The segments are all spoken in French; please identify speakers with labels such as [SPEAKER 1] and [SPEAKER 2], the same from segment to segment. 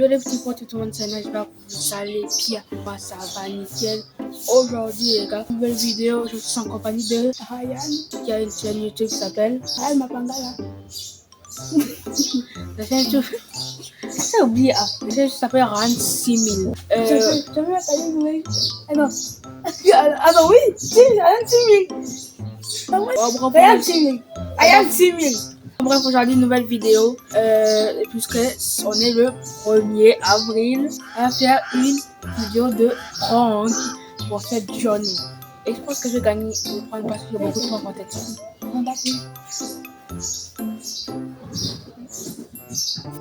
[SPEAKER 1] Yo les petits potes, tout le monde, c'est j'espère que vous allez bien. Moi ça va nickel. Aujourd'hui les gars, nouvelle vidéo, je suis en compagnie de Ryan qui a une chaîne YouTube qui s'appelle Ryan Mapangala. La chaîne YouTube, j'ai oublié, la chaîne YouTube s'appelle Ryan 6000.
[SPEAKER 2] Je veux appeler Noël. Ah non. Ah non, oui, Ryan 6000. Ryan 6000. Ryan 6000.
[SPEAKER 1] Bref, aujourd'hui, nouvelle vidéo. Puisque on est le 1er avril, on va faire une vidéo de prank pour cette journée. Et je pense que je vais gagner le prank parce que j'ai beaucoup de prank en tête. Je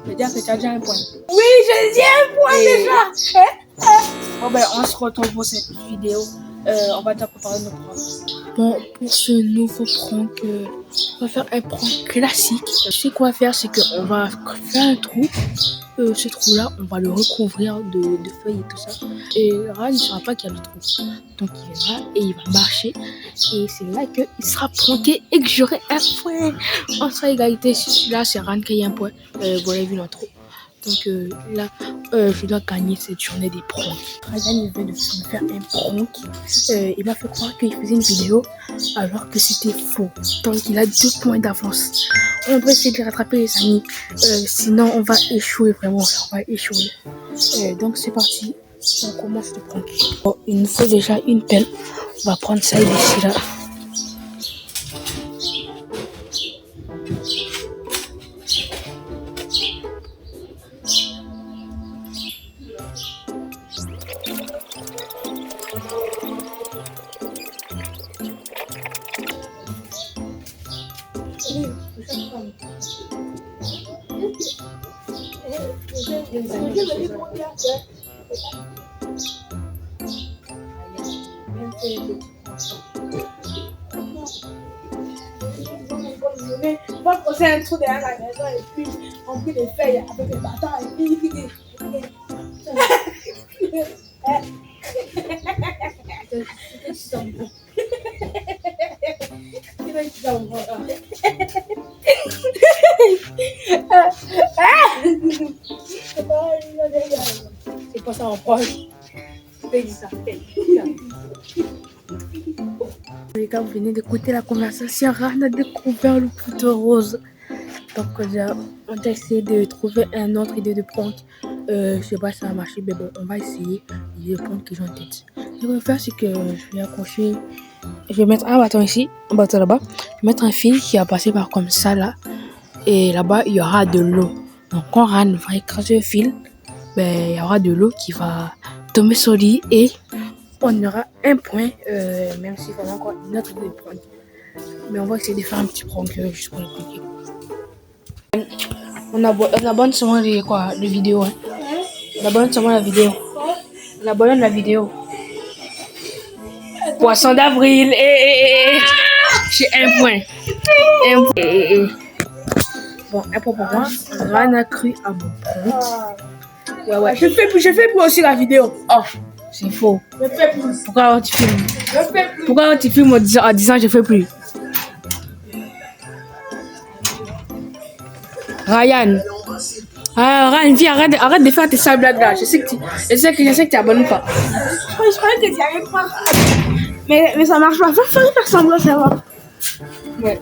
[SPEAKER 1] veux dire que tu as déjà un point.
[SPEAKER 2] Oui, j'ai dit un point déjà.
[SPEAKER 1] Bon ben, on se retrouve pour cette vidéo. On va déjà préparer nos pranks. Bon, pour ce nouveau prank, on va faire un prank classique. Ce qu'on va faire, c'est qu'on va faire un trou. Ce trou-là, on va le recouvrir de feuilles et tout ça. Et Ryan ne saura pas qu'il y a le trou. Donc il viendra et il va marcher. Et c'est là qu'il sera pranké et que j'aurai un point. On sera égalité. Là, c'est Ryan qui a un point. Vous l'avez vu l'intro. Donc là, je dois gagner cette journée des pranks. Ryan vient de me faire un prank. Il m'a fait croire qu'il faisait une vidéo alors que c'était faux. Donc il a 2 points d'avance. On doit essayer de les rattraper les amis. Sinon on va échouer vraiment. On va échouer. Donc c'est parti. On commence le prank. Bon, il nous faut déjà une pelle. On va prendre ça d'ici là.
[SPEAKER 2] On va poser un trou derrière la maison et puis on prit les feuilles avec les bâtons et puis.
[SPEAKER 1] C'est pas ça en proche. Fais ça. Les gars, vous venez d'écouter la conversation. Ryan a découvert le poteau rose. Donc on a essayé de trouver une autre idée de prank. Je sais pas si ça va marcher, mais bon, on va essayer l'idée de prank que j'ai en tête. Ce que je vais faire, c'est que je vais accrocher. Je vais mettre un bâton ici, un bâton là-bas. Je vais mettre un fil qui va passer par comme ça là. Et là-bas, il y aura de l'eau. Donc quand Ryan va écraser le fil, ben, il y aura de l'eau qui va tomber sur lui et on aura un point, même s'il faudra encore une autre idée de prank. Mais on va essayer de faire un petit prank juste pour le cliquer. On abonne seulement les vidéos. Hein. On abonne seulement la vidéo. On abonne la vidéo. Poisson d'avril. J'ai un point. Un point. Bon, un point pour moi. Ryan a cru à mon prank. Ouais.
[SPEAKER 2] Je fais plus aussi la vidéo.
[SPEAKER 1] Oh, c'est faux.
[SPEAKER 2] Je fais plus.
[SPEAKER 1] Pourquoi tu filmes?
[SPEAKER 2] Je fais plus.
[SPEAKER 1] Pourquoi tu filmes en disant je fais plus? Ryan. Ryan, viens, arrête de faire tes sales blagues là. Je sais que tu es abonné pas.
[SPEAKER 2] Je croyais que tu arrives pas. Mais ça marche pas. Faut faire semblant, ça va.
[SPEAKER 1] Ouais.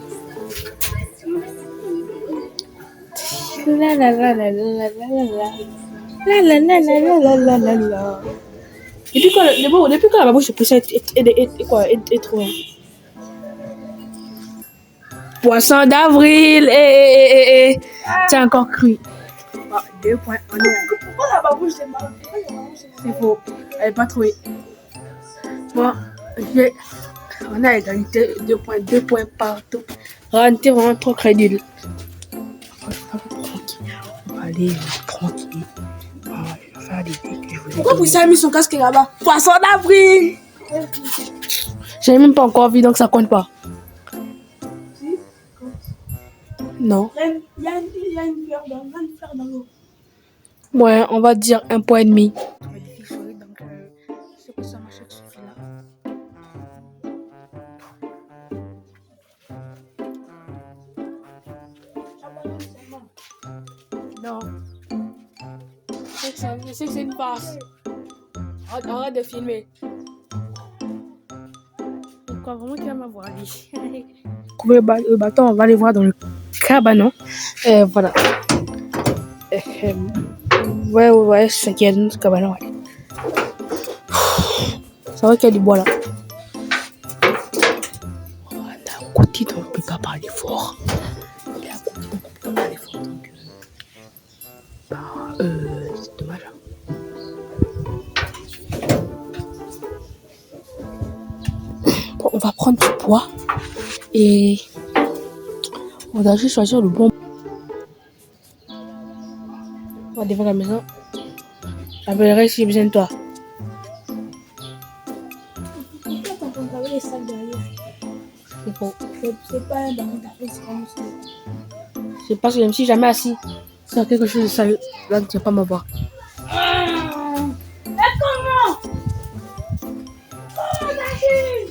[SPEAKER 1] Depuis quand la babouche de poisson est trop. Poisson d'avril. C'est encore cru. 2 points. On est là.
[SPEAKER 2] Pourquoi la babouche est mal?
[SPEAKER 1] C'est faux. Elle n'est pas trouvé. Bon, on a égalité. 2 points partout. On était vraiment trop crédule. On va aller tranquille. On va faire des trucs.
[SPEAKER 2] Pourquoi Poussa a mis son casque là-bas? Poisson d'avril!
[SPEAKER 1] J'ai même pas encore vu donc ça compte pas. Non.
[SPEAKER 2] Il y a une fleur dans l'eau.
[SPEAKER 1] Ouais, on va dire 1,5 point. Donc, c'est que ça marche avec ce fil-là. Non. je sais que c'est une farce. Arrête de filmer. Je crois vraiment qu'il va m'avoir dit. Trouver le bâton, on va aller voir dans le cabanon. Voilà. Ouais, c'est ça qui est dans le cabanon. Ouais. C'est vrai qu'il y a du bois là. On est à côté, donc on ne peut pas parler fort. Il est à côté, donc on ne peut pas parler fort. Donc, c'est dommage. Bon, on va prendre du bois et on va juste choisir le bon. On va défendre la maison. J'appellerai si j'ai besoin de toi.
[SPEAKER 2] Pourquoi quand on travaille les sacs derrière?
[SPEAKER 1] C'est faux.
[SPEAKER 2] C'est pas un ballon d'affaires, c'est comme ça.
[SPEAKER 1] C'est parce que je me suis jamais assis sur quelque chose de sérieux. Là, tu ne vas pas me voir.
[SPEAKER 2] Mais comment? Oh, David!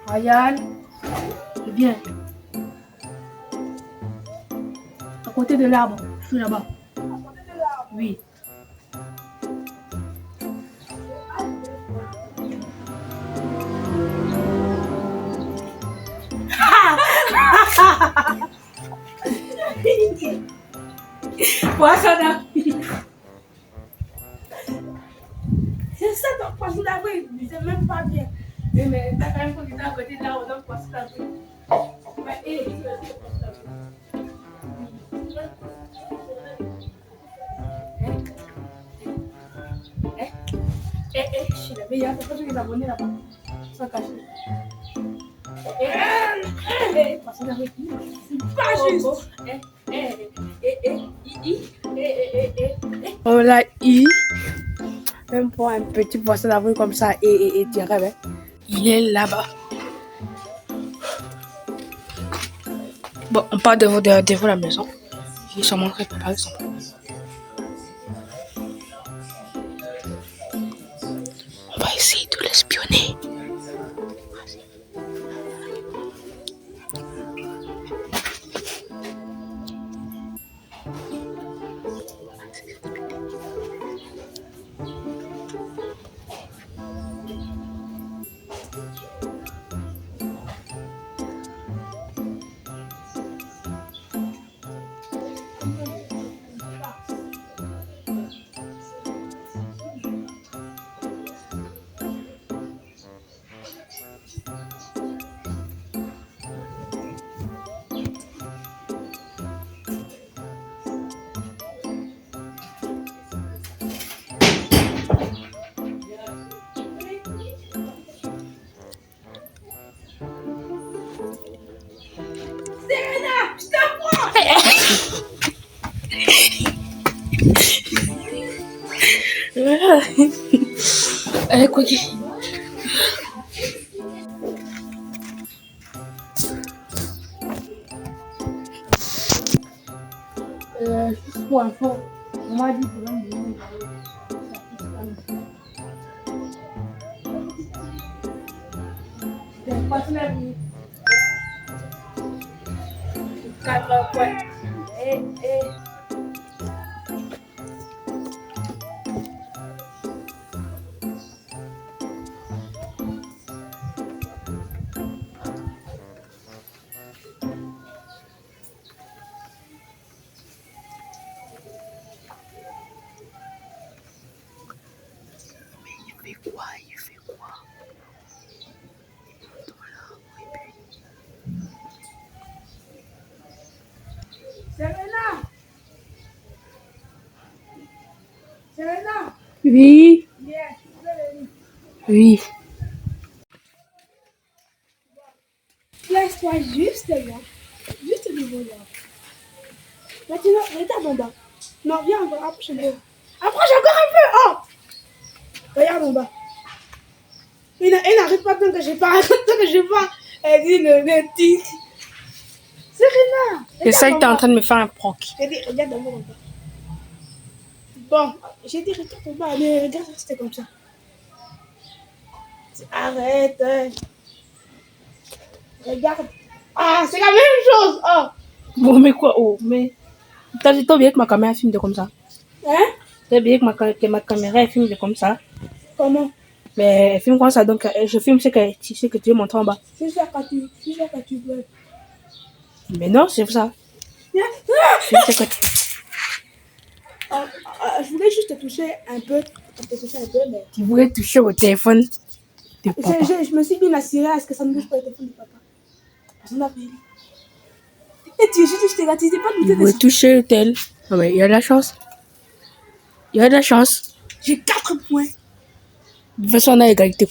[SPEAKER 1] Ryan, viens. À côté de l'arbre. Je suis là-bas.
[SPEAKER 2] À côté de l'arbre.
[SPEAKER 1] Oui. Poisson d'avril.
[SPEAKER 2] C'est ça ton poisson d'avril, mais c'est même pas bien.
[SPEAKER 1] Mais t'as quand même continué à côté de l'arbre, donc poisson d'avril. Mais tu veux dire poisson d'avril. Je suis la meilleure. C'est pas les abonnés là-bas. Ils sont cachés. Poisson d'avril.
[SPEAKER 2] C'est pas juste.
[SPEAKER 1] On l'a eu. Même pour un petit poisson d'avril comme ça et tu rêves. Il est là-bas. Bon, on part devant la maison. Il est sûrement très préparé son plan. On va essayer de l'espionner. Quoi qu'il. Juste pour info, on m'a dit que l'homme de l'homme c'est pas la vie. 4 points. Il fait quoi?
[SPEAKER 2] Serena! Serena!
[SPEAKER 1] Oui.
[SPEAKER 2] Yes,
[SPEAKER 1] Oui.
[SPEAKER 2] place-toi juste là. Juste devant là. Maintenant, regarde en bas. Non, viens, on va approcher un peu. Approche encore un peu. Oh! Regarde en bas. Il n'arrête pas tant que j'ai pas. Tant que j'ai pas. Elle dit le tic. Serena!
[SPEAKER 1] C'est ça que t'es en train de me faire un prank.
[SPEAKER 2] J'ai dit, regarde d'abord en bas. Bon, j'ai dit, regarde en bas, mais regarde, c'était comme ça. Arrête. Regarde. Ah, c'est la même chose. Oh.
[SPEAKER 1] Bon, mais quoi? Oh, mais. T'as oublié que ma caméra filme de comme ça.
[SPEAKER 2] Hein?
[SPEAKER 1] T'as oublié que ma caméra elle filme de comme ça.
[SPEAKER 2] Comment?
[SPEAKER 1] Mais elle filme comme ça, donc je filme ce que tu veux montrer en bas.
[SPEAKER 2] C'est ça quand tu veux.
[SPEAKER 1] Mais non, c'est ça.
[SPEAKER 2] Viens.
[SPEAKER 1] Filme ce que tu...
[SPEAKER 2] Je voulais juste te toucher un peu. Mais...
[SPEAKER 1] Tu voulais toucher au téléphone de papa.
[SPEAKER 2] Je me suis bien assurée à ce que ça ne bouge pas le téléphone de papa. Personne n'a pris. Et tu je t'ai gâté, t'es pas douté de ça.
[SPEAKER 1] Tu voulais toucher le tel. Ah ouais, il y a de la chance. Il y a de la chance.
[SPEAKER 2] J'ai 4 points.
[SPEAKER 1] De toute façon, on a égalité. De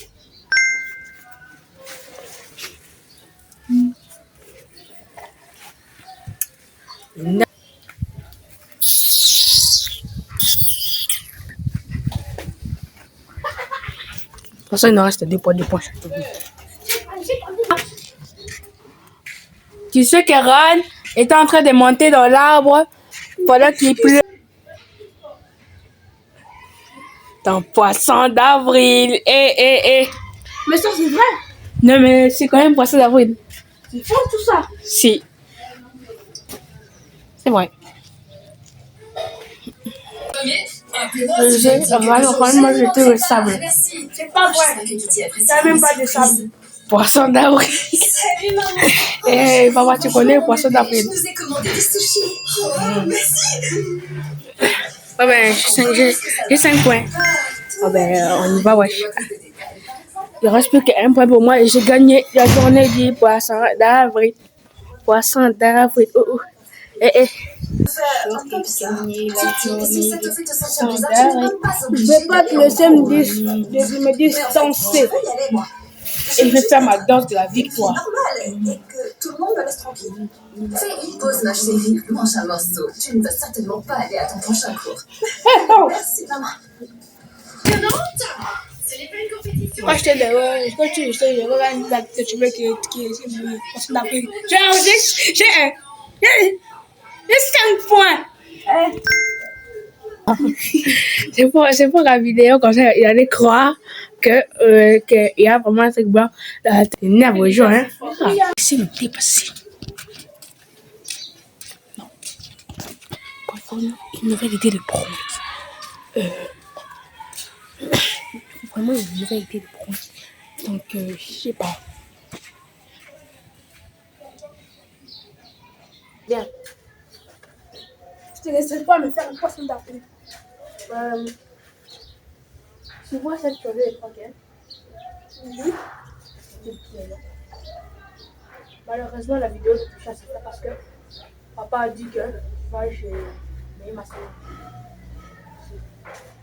[SPEAKER 1] toute façon, il nous reste 2 points chaque. Tu sais que Ron était en train de monter dans l'arbre pendant qu'il pleut. Ton poisson d'avril.
[SPEAKER 2] Mais ça, c'est vrai.
[SPEAKER 1] Non, mais c'est quand même poisson d'avril.
[SPEAKER 2] C'est faux tout ça.
[SPEAKER 1] Si. C'est vrai. Moi, j'étais au sable.
[SPEAKER 2] C'est pas vrai. T'as même pas de sable.
[SPEAKER 1] Poisson d'avril. Eh, papa, tu connais le poisson d'avril?
[SPEAKER 3] Je nous ai commandé des sushis. Oh, merci.
[SPEAKER 1] Ah ben, j'ai 5 points. Ah ben, on y va, wesh. Il reste plus qu'un point pour moi et j'ai gagné la journée du poisson d'avril. Poisson d'avril. Oh, oh. Je
[SPEAKER 2] vais pas te laisser me distancer.
[SPEAKER 1] Et je vais faire ma danse de la victoire.
[SPEAKER 3] C'est normal et que tout le monde me laisse tranquille. Fais une pause, ma chérie. Mange un morceau. Tu ne vas certainement pas aller à ton prochain cours. Merci, maman. Ce n'est pas une compétition.
[SPEAKER 2] Quand je te dis, que tu veux qui est d'avril. J'ai 5 points.
[SPEAKER 1] C'est pour la vidéo, comme ça, il allait croire qu'il y a vraiment un truc blanc dans la tête. C'est nerveux, genre, hein. C'est me dépasser. Non. Pour une nouvelle idée de bronze. Vraiment une nouvelle idée de bronze. Donc, je sais pas. Bien.
[SPEAKER 2] Je te laisserai pas me faire un poisson d'avril.
[SPEAKER 1] Tu vois cette chose de tranquille.
[SPEAKER 2] Oui.
[SPEAKER 1] Malheureusement, la vidéo se touche à ça parce que papa a dit que moi, j'ai mis ma sœur.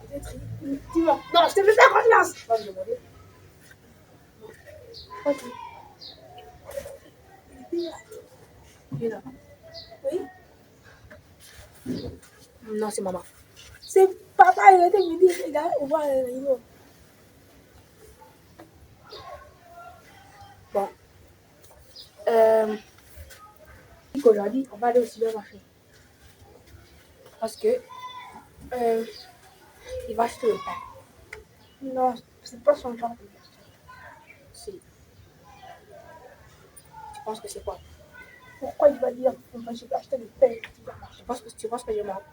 [SPEAKER 2] Peut-être. Dis-moi. Non, je te fais pas confiance.
[SPEAKER 1] Je vais me demander.
[SPEAKER 2] Ok.
[SPEAKER 1] Il est là.
[SPEAKER 2] Oui.
[SPEAKER 1] Non, c'est maman.
[SPEAKER 2] C'est papa, il était me dire, regarde, on voit le niveau.
[SPEAKER 1] Bon. Aujourd'hui, on va aller au supermarché. Parce que il va acheter le pain.
[SPEAKER 2] Non, c'est pas son genre de question.
[SPEAKER 1] Si. Tu penses que c'est quoi?
[SPEAKER 2] Pourquoi il va dire que je vais acheter le pain au supermarché?
[SPEAKER 1] Tu penses que je mens?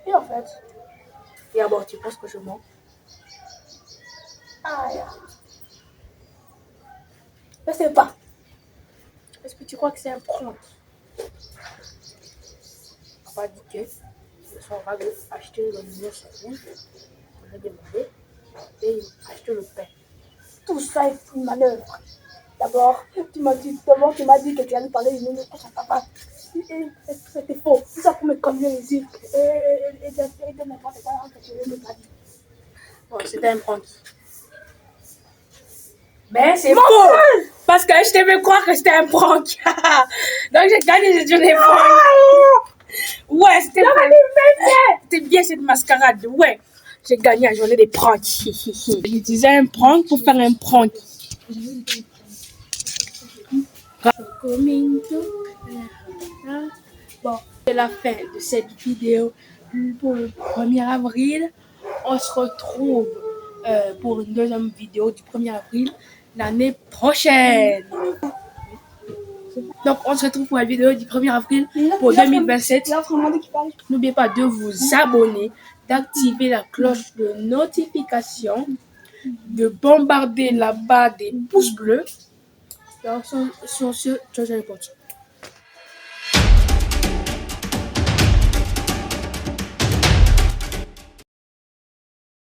[SPEAKER 2] Et en fait,
[SPEAKER 1] Et d'abord, tu penses que je mens?
[SPEAKER 2] ah, je sais pas.
[SPEAKER 1] Est-ce que tu crois que c'est un prank? Papa dit que le soir, on va acheter le nouveau savon. On a demandé et il a acheté le pain.
[SPEAKER 2] Tout ça est une manœuvre. D'abord, tu m'as dit que tu allais parler d'une autre à papa. C'était faux. Tout ça pour me conduire ici. Et de n'importe quoi que tu ne m'as pas dit.
[SPEAKER 1] Bon, c'était un prank. Mais c'est faux! Parce que je t'ai fait croire que c'était un prank. Donc j'ai gagné, j'ai dit des pranks. Ouais, c'était bien cette mascarade. Ouais, j'ai gagné la journée des pranks. J'utilisais un prank pour faire un prank. Bon, c'est la fin de cette vidéo pour le 1er avril. On se retrouve pour une deuxième vidéo du 1er avril l'année prochaine. Donc, on se retrouve pour la vidéo du 1er avril pour 2027. N'oubliez pas de vous abonner, d'activer la cloche de notification, de bombarder la barre des pouces bleus. Alors, sur ce, ciao, ciao les potes.